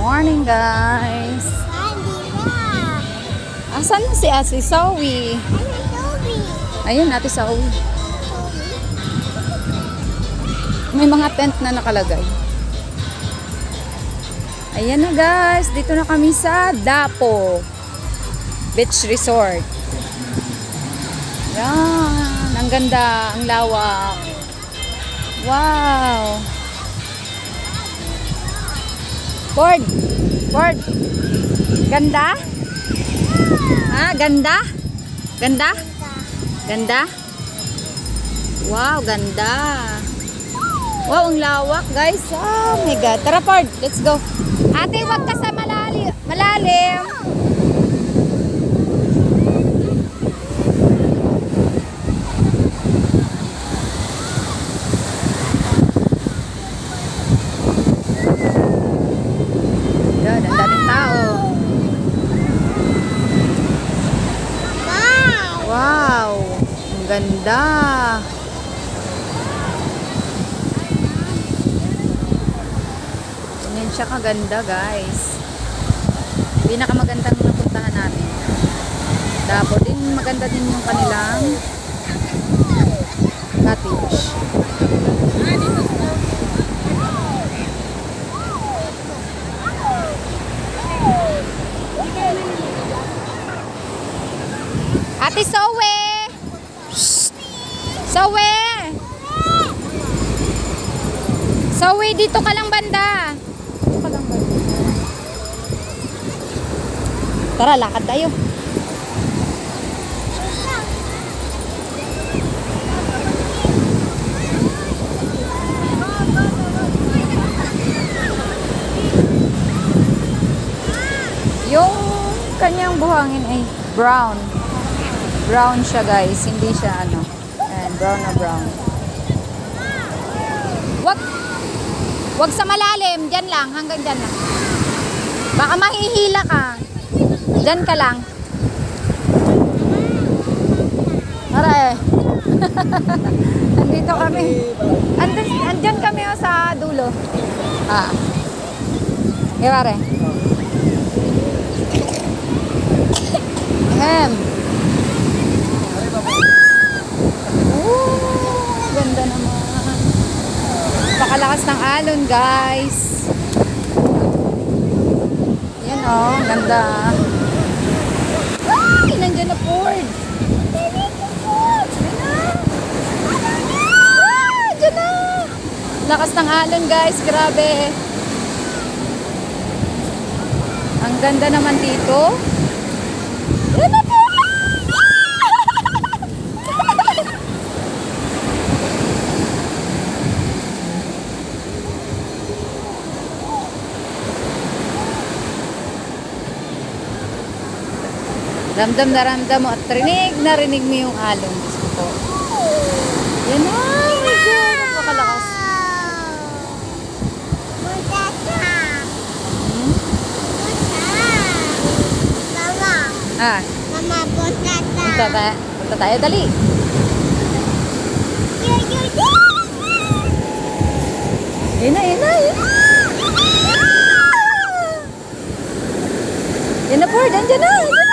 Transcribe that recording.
morning, guys. Asan na si Ate Sawi? Ayun, Ate Sawi. May mga tent na nakalagay. Ayan na, guys. Dito na kami sa Dapo Beach Resort. Yan. Ang ganda. Ang lawak. Wow. Ford. Ford. Ganda? Ha? Ganda? Ganda? Ganda? Wow, ganda. Wow, ang lawak, guys. Oh my God. Tara, Ford. Let's go. Ate, wag ka sa malalim. Malalim. Yan, ang daming tao. Wow. Ang ganda. Ganyan siya kaganda, guys. Pinakamagandang napuntahan namin. Dapo din, maganda din yung kanilang cottage. Ate Sawi! Sawi! Sawi, dito ka lang banda. Dito ka lang banda. Tara, lakad tayo. Yung kanyang buhangin ay brown. Brown siya, guys. Hindi siya ano. Ayan, brown na brown. Wag sa malalim. Diyan lang. Hanggang diyan lang. Baka mahihila ka. Diyan ka lang. Tara eh. Andito kami. Andyan kami sa dulo. Ah. Okay, pare. Ganda naman. Pakalakas ng alon, guys. Yan oh, ganda. Ay, nandiyan na Ford. Diyan na. Lakas ng alon, guys. Grabe. Ang ganda naman dito. Yan na po. Ramdam na ramdam mo at rinig na rinig mo yung alon. Gusto ko. Yan na. Oh my God. Napakalakas. Ah. Mama, Punta tayo. Dali. Yan na. Yan na, Ford. Andyan na.